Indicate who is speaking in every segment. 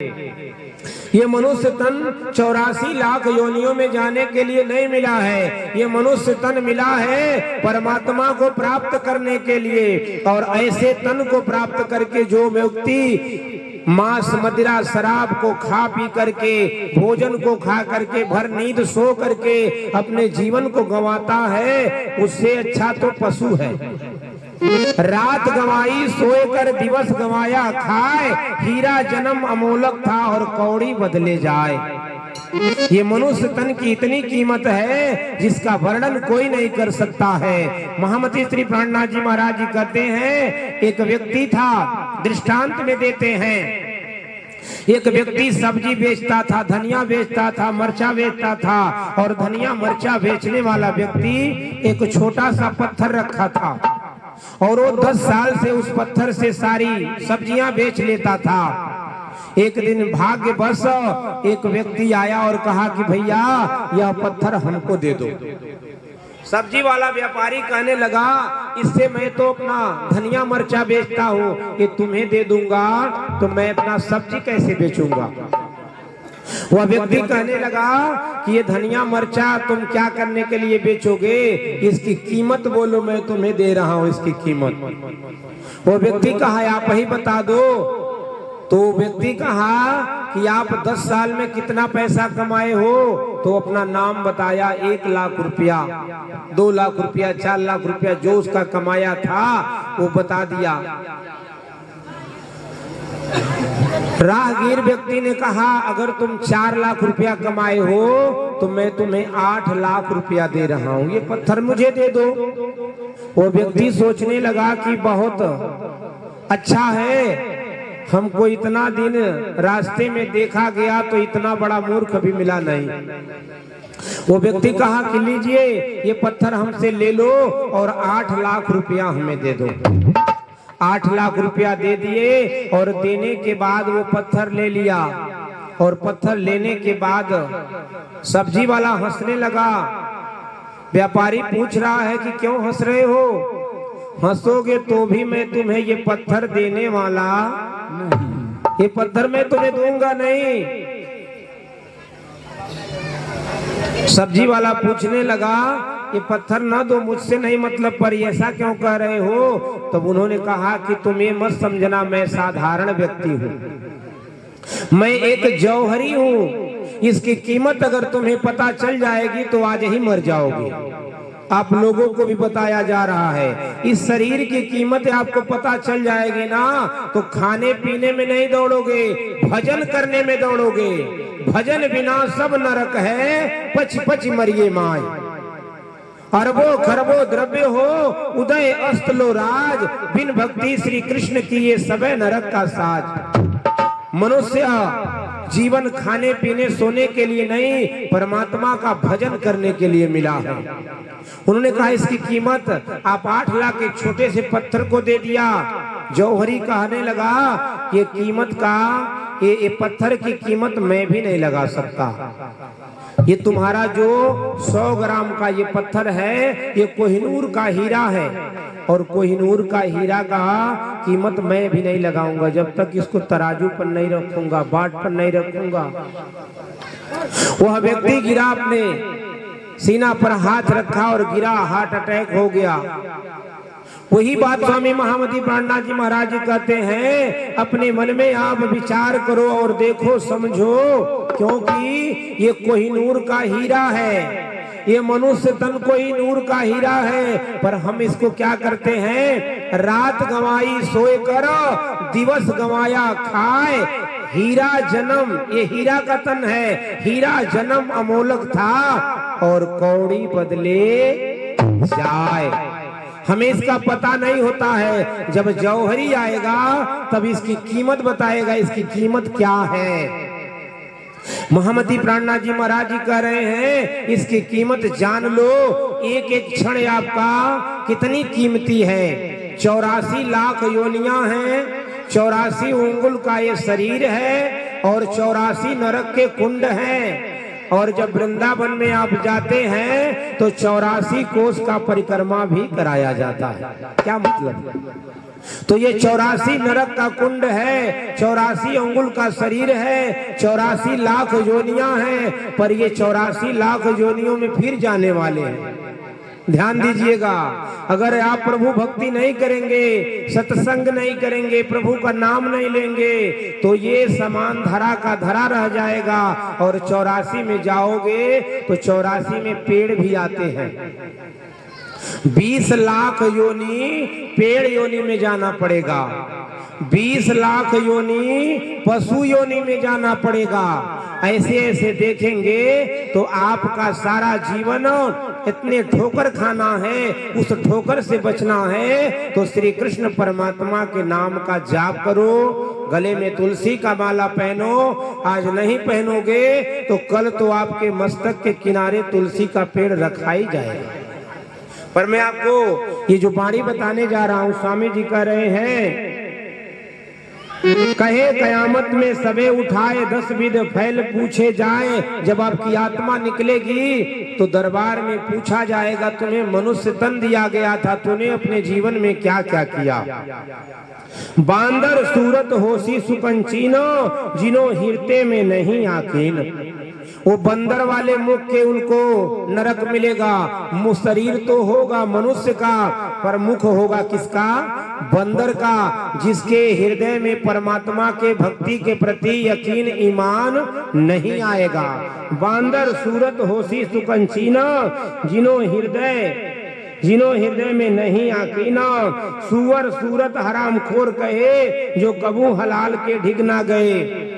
Speaker 1: ये मनुष्य तन 84 लाख योनियों में जाने के लिए नहीं मिला है। ये मनुष्य तन मिला है परमात्मा को प्राप्त करने के लिए। और ऐसे तन को प्राप्त करके जो व्यक्ति मांस मदिरा शराब को खा पी करके, भोजन को खा करके, भर नींद सो करके अपने जीवन को गंवाता है, उससे अच्छा तो पशु है। रात गंवाई सोए कर दिवस गंवाया खाए, हीरा जन्म अमोलक था और कौड़ी बदले जाए। ये मनुष्य तन की इतनी कीमत है जिसका वर्णन कोई नहीं कर सकता है। महामती श्री प्राणनाथ जी महाराज जी कहते हैं, एक व्यक्ति था, दृष्टांत में देते हैं, एक व्यक्ति सब्जी बेचता था, धनिया बेचता था, मरचा बेचता था। और धनिया मरचा बेचने वाला व्यक्ति एक छोटा सा पत्थर रखा था और वो 10 साल से उस पत्थर से सारी सब्जियां बेच लेता था। एक दिन भाग्यवश एक व्यक्ति आया और कहा कि भैया यह पत्थर हमको दे दो। सब्जी वाला व्यापारी कहने लगा, इससे मैं तो अपना धनिया मरचा बेचता हूँ, ये तुम्हें दे दूंगा तो मैं अपना सब्जी कैसे बेचूंगा। वह व्यक्ति कहने लगा कि ये धनिया मरचा तुम क्या करने के लिए बेचोगे, इसकी कीमत बोलो, मैं तुम्हें दे रहा हूँ इसकी कीमत। वो व्यक्ति कहा आप ही बता दो। तो व्यक्ति कहा कि आप 10 साल में कितना पैसा कमाए हो। तो अपना नाम बताया, 1 लाख रुपया, 2 लाख रुपया, 4 लाख रुपया, जो उसका कमाया था वो बता दिया। राहगीर व्यक्ति ने कहा, अगर तुम 4 लाख रुपया कमाए हो तो मैं तुम्हें 8 लाख रुपया दे रहा हूँ, ये पत्थर मुझे दे दो। वो व्यक्ति सोचने लगा कि बहुत अच्छा है, हमको इतना दिन रास्ते में देखा गया तो इतना बड़ा मूर्ख भी मिला नहीं। वो व्यक्ति कहा कि लीजिए ये पत्थर हमसे ले लो और 8 लाख रुपया हमें दे दो। 8 लाख रुपया दे दिए और देने के बाद वो पत्थर ले लिया। और पत्थर लेने के बाद सब्जी वाला हंसने लगा। व्यापारी पूछ रहा है कि क्यों हंस रहे हो। हंसोगे तो भी मैं तुम्हें ये पत्थर देने वाला नहीं, ये पत्थर मैं तुम्हें दूंगा नहीं। सब्जी वाला पूछने लगा, ये पत्थर ना दो, मुझसे नहीं मतलब, पर ऐसा क्यों कह रहे हो। तब उन्होंने कहा कि तुम ये मत समझना मैं साधारण व्यक्ति हूँ, मैं एक जौहरी हूँ। इसकी कीमत अगर तुम्हें पता चल जाएगी तो आज ही मर जाओगे। आप लोगों को भी बताया जा रहा है, इस शरीर की कीमत आपको पता चल जाएगी ना तो खाने पीने में नहीं दौड़ोगे, भजन करने में दौड़ोगे। भजन बिना सब नरक है, पच पच मरिए माय। अरबों खरबों द्रव्य हो, उदय अस्त लो राज, बिन भक्ति श्री कृष्ण की ये सबे नरक का साज। मनुष्य जीवन खाने पीने सोने के लिए नहीं, परमात्मा का भजन करने के लिए मिला है। उन्होंने कहा इसकी कीमत आप 8 लाख के छोटे से पत्थर को दे दिया। जौहरी कहने लगा ये कीमत का, ये पत्थर की कीमत मैं भी नहीं लगा सकता। ये तुम्हारा जो 100 ग्राम का ये पत्थर है, ये कोहिनूर का हीरा है और कोहिनूर का हीरा का कीमत मैं भी नहीं लगाऊंगा जब तक इसको तराजू पर नहीं रखूंगा, बाट पर नहीं रखूंगा। वह व्यक्ति गिरा, अपने सीना पर हाथ रखा और गिरा, हार्ट अटैक हो गया। वही बात स्वामी महामती प्राणनाथ जी महाराज जी कहते हैं, अपने मन में आप विचार करो और देखो समझो, क्योंकि ये कोहिनूर का हीरा है। ये मनुष्य तन कोहिनूर का हीरा है, पर हम इसको क्या करते हैं, रात गंवाई सोए कर दिवस गंवाया खाए, हीरा जन्म, ये हीरा का तन है, हीरा जन्म अमोलक था और कौड़ी बदले जाए। हमें इसका पता नहीं होता है, जब जौहरी आएगा तब इसकी कीमत बताएगा, इसकी कीमत क्या है। महामती प्राणनाथ जी महाराज जी कह रहे हैं, इसकी कीमत जान लो, एक एक क्षण आपका कितनी कीमती है। 84 लाख योनियां हैं, 84 उंगुल का ये शरीर है और 84 नरक के कुंड हैं। और जब वृंदावन में आप जाते हैं तो 84 कोस का परिक्रमा भी कराया जाता है। क्या मतलब? तो ये 84 नरक का कुंड है, 84 अंगुल का शरीर है, 84 लाख योनियां हैं, पर ये 84 लाख योनियों में फिर जाने वाले हैं। ध्यान दीजिएगा, अगर आप प्रभु भक्ति नहीं करेंगे, सत्संग नहीं करेंगे, प्रभु का नाम नहीं लेंगे, तो ये समान धरा का धरा रह जाएगा। और 84 में जाओगे तो 84 में पेड़ भी आते हैं। 20 लाख योनि पेड़ योनि में जाना पड़ेगा, 20 लाख योनि पशु योनि में जाना पड़ेगा। ऐसे ऐसे देखेंगे तो आपका सारा जीवन इतने ठोकर खाना है, उस ठोकर से बचना है तो श्री कृष्ण परमात्मा के नाम का जाप करो, गले में तुलसी का माला पहनो। आज नहीं पहनोगे तो कल तो आपके मस्तक के किनारे तुलसी का पेड़ रखा ही जाएगा। पर मैं आपको ये जो बाणी बताने जा रहा हूं, स्वामी जी कह रहे हैं, कहे कयामत में सबे उठाए 10 विध फैल पूछे जाए। जब आपकी आत्मा निकलेगी तो दरबार में पूछा जाएगा, तुम्हें मनुष्य तन दिया गया था, तूने अपने जीवन में क्या क्या किया। बांदर सूरत होसी सुकंचीनो, जिनो हिरते में नहीं आकीन। वो बंदर वाले मुख के उनको नरक मिलेगा। मुँह शरीर तो होगा मनुष्य का, पर मुख होगा किसका? बंदर का, जिसके हृदय में परमात्मा के भक्ति के प्रति यकीन ईमान नहीं आएगा। बांदर सूरत होसी सुकंचीना, जिनो हृदय में नहीं आकीना। सुअर सूरत हराम खोर कहे, जो कबू हलाल के ढिग ना गए।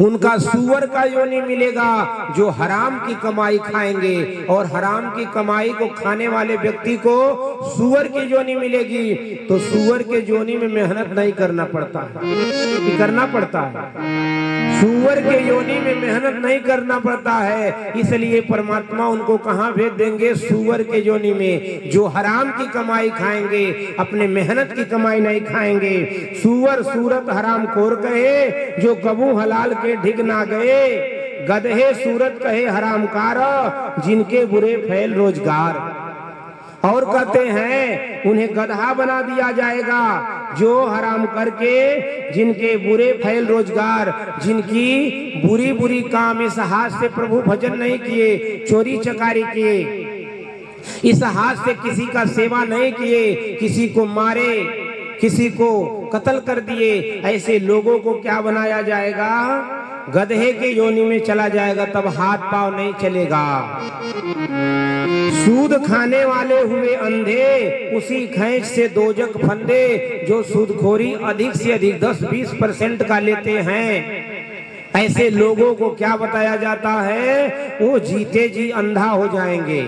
Speaker 1: उनका सुअर का योनि मिलेगा जो हराम की कमाई खाएंगे, और हराम की कमाई को खाने वाले व्यक्ति को सुअर की योनि मिलेगी। तो सुअर के योनि में मेहनत नहीं करना पड़ता है, करना पड़ता है। सुअर के योनि में मेहनत नहीं करना पड़ता है, इसलिए परमात्मा उनको कहाँ भेज देंगे? सुअर के योनि में, जो हराम की कमाई खाएंगे, अपने मेहनत की कमाई नहीं खाएंगे। सुअर सूरत हराम खोर कहे, जो कबू हलाल के ढिग ना गए। गधे सूरत कहे हरामकार, जिनके बुरे फैल रोजगार। और कहते हैं उन्हें गधा बना दिया जाएगा, जो हराम करके जिनके बुरे फैल रोजगार, जिनकी बुरी बुरी काम, इस हाथ से प्रभु भजन नहीं किए, चोरी चकारी किए, इस हाथ से किसी का सेवा नहीं किए, किसी को मारे, किसी को कत्ल कर दिए, ऐसे लोगों को क्या बनाया जाएगा? गधे के योनि में चला जाएगा, तब हाथ पांव नहीं चलेगा। सूद खाने वाले हुए अंधे, उसी खैच से दोजक फंदे। जो सूदखोरी अधिक से अधिक 10-20% का लेते हैं, ऐसे लोगों को क्या बताया जाता है? वो जीते जी अंधा हो जाएंगे।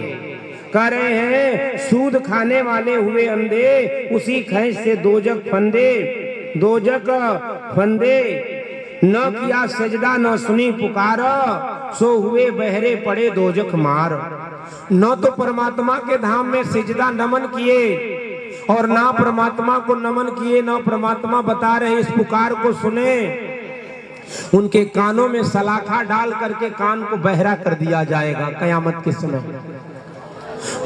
Speaker 1: कह रहे हैं सूद खाने वाले हुए अंधे, उसी खैच से दोजक फंदे। न किया सजदा न सुनी पुकार, सो हुए बहरे पड़े दोजख मार। न तो परमात्मा के धाम में सिजदा नमन किए, और ना परमात्मा को नमन किए, ना परमात्मा बता रहे इस पुकार को सुने। उनके कानों में सलाखा डाल करके कान को बहरा कर दिया जाएगा कयामत के समय।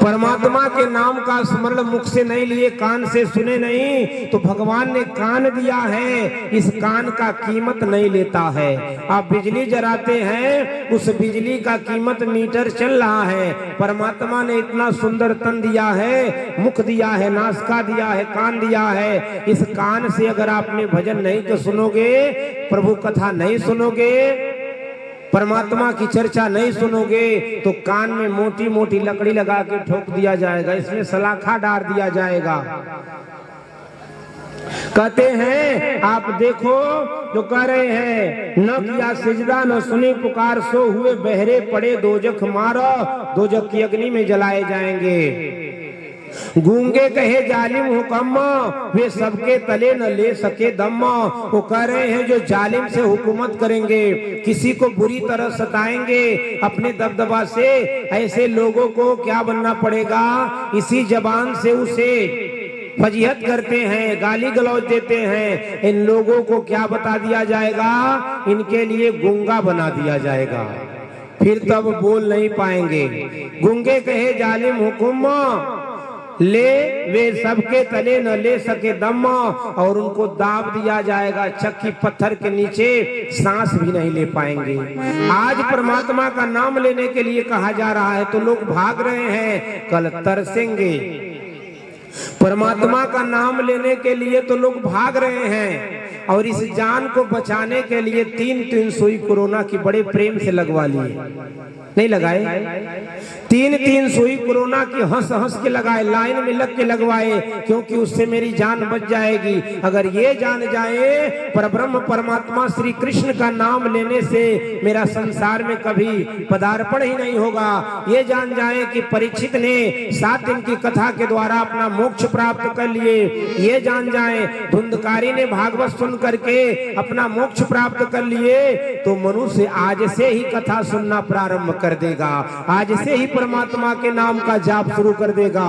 Speaker 1: परमात्मा के नाम का स्मरण मुख से नहीं लिए, कान से सुने नहीं, तो भगवान ने कान दिया है, इस कान का कीमत नहीं लेता है। आप बिजली जलाते हैं, उस बिजली का कीमत मीटर चल रहा है। परमात्मा ने इतना सुंदर तन दिया है, मुख दिया है, नासिका दिया है, कान दिया है। इस कान से अगर आपने भजन नहीं तो सुनोगे, प्रभु कथा नहीं सुनोगे, परमात्मा की चर्चा नहीं सुनोगे, तो कान में मोटी मोटी लकड़ी लगा के ठोक दिया जाएगा, इसमें सलाखा डाल दिया जाएगा। कहते हैं आप देखो जो कह रहे हैं, न किया सिजदा न सुनी पुकार, सो हुए बहरे पड़े दोजख मारो। दोजख की अग्नि में जलाए जाएंगे। गूंगे कहे जालिम हुक्म, वे सबके तले न ले सके दम। वो कह रहे हैं जो जालिम से हुकूमत करेंगे, किसी को बुरी तरह सताएंगे अपने दबदबा से, ऐसे लोगों को क्या बनना पड़ेगा? इसी जबान से उसे फजीहत करते हैं, गाली गलौज देते हैं, इन लोगों को क्या बता दिया जाएगा? इनके लिए गूंगा बना दिया जाएगा, फिर तब बोल नहीं पाएंगे। गूंगे कहे जालिम हुक्म, ले वे सबके तले न ले सके दम, और उनको दाब दिया जाएगा चक्की पत्थर के नीचे, सांस भी नहीं ले पाएंगे। आज परमात्मा का नाम लेने के लिए कहा जा रहा है तो लोग भाग रहे हैं, कल तरसेंगे। परमात्मा का नाम लेने के लिए तो लोग भाग रहे हैं, और इस जान को बचाने के लिए 3-3 सुई कोरोना की बड़े प्रेम से लगवा लिए। नहीं लगाए? 3-3 सुई कोरोना की हंस हंस के लगाए, लाइन में लग के लगवाए, क्योंकि उससे मेरी जान बच जाएगी। अगर ये जान जाए परब्रह्म परमात्मा श्री कृष्ण का नाम लेने से मेरा संसार में कभी पदार्पण ही नहीं होगा, ये जान जाए कि परीक्षित ने 7 दिन की कथा के द्वारा अपना मोक्ष प्राप्त कर लिए, ये जान जाए धुंधकारी ने भागवत सुन करके अपना मोक्ष प्राप्त कर लिए, तो मनुष्य आज से ही कथा सुनना प्रारंभ कर देगा, आज से ही परमात्मा के नाम का जाप शुरू कर देगा।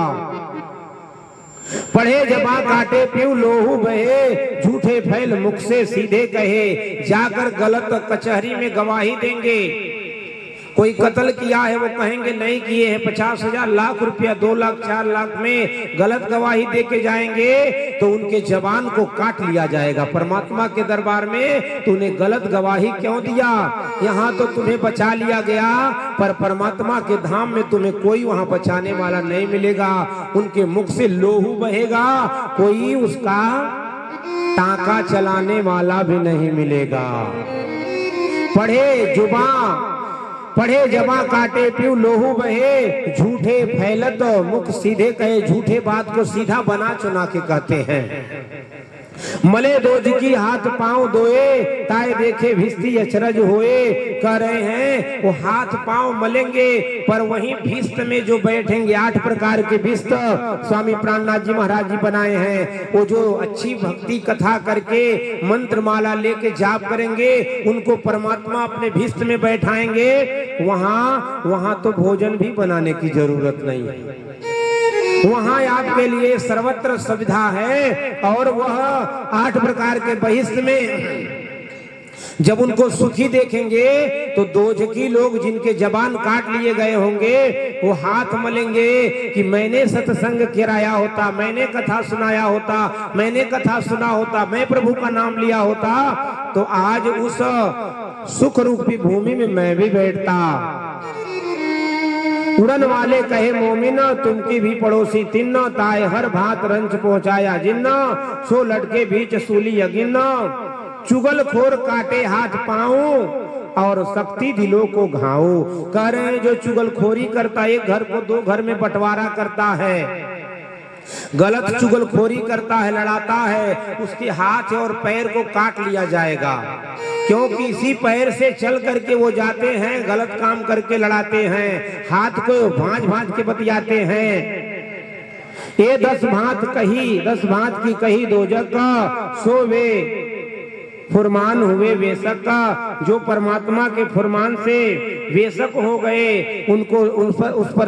Speaker 1: पढ़े जबा काटे पीऊ लोहू बहे, झूठे फैल मुख से सीधे कहे, जाकर गलत कचहरी में गवाही देंगे। कोई कत्ल किया है वो कहेंगे नहीं किए हैं, 50,000 लाख रुपया 2 लाख 4 लाख में गलत गवाही दे के जाएंगे तो उनके जवान को काट लिया जाएगा। परमात्मा के दरबार में तूने गलत गवाही क्यों दिया? यहाँ तो तुम्हें बचा लिया गया, पर परमात्मा के धाम में तुम्हें कोई वहाँ बचाने वाला नहीं मिलेगा। उनके मुख से लोहू बहेगा, कोई उसका टाका चलाने वाला भी नहीं मिलेगा। पढ़े जबा काटे पीऊ लोहू बहे, झूठे फैलत मुख सीधे कहे, झूठे बात को सीधा बना चुना के कहते हैं। मले दोज की हाथ पांव दोए, ताए देखे भिस्ती अचरज होए। कह रहे हैं वो हाथ पांव मलेंगे, पर वहीं भिस्त में जो बैठेंगे 8 प्रकार के भिस्त स्वामी प्राणनाथ जी महाराज जी बनाए हैं, वो जो अच्छी भक्ति कथा करके मंत्र माला लेके जाप करेंगे, उनको परमात्मा अपने भिस्त में बैठाएंगे। वहां तो भोजन भी बनाने की जरूरत नहीं है, वहां आपके लिए सर्वत्र सुविधा है। और वह 8 प्रकार के बहिष्ठ में जब उनको सुखी देखेंगे तो दोजखी लोग जिनके जबान काट लिए गए होंगे वो हाथ मलेंगे कि मैंने सत्संग कराया होता, मैंने कथा सुनाया होता, मैंने कथा सुना होता, मैं प्रभु का नाम लिया होता, तो आज उस सुख रूपी भूमि में मैं भी बैठता। उड़न वाले कहे मोमिन तुमकी भी पड़ोसी तिन्न, ताए हर भात रंच पहुंचाया जिन्न, सो लटके बीच सूली अगिन्न। चुगलखोर काटे हाथ पाँव और शक्ति दिलों को घाव। कह रहे हैं जो चुगलखोरी करता है, एक घर को 2 घर में बंटवारा करता है, गलत चुगलखोरी करता है, लड़ाता है, उसके हाथ और पैर को काट लिया जाएगा। क्योंकि इसी पैर से चल करके वो जाते हैं, गलत काम करके लड़ाते हैं, हाथ को भांज भांज के बतियाते हैं। ये 10 भांत की कही दोजक, सो वे फुरमान हुए वेशक का। जो परमात्मा के फुरमान से वेशक हो गए, उनको उस पर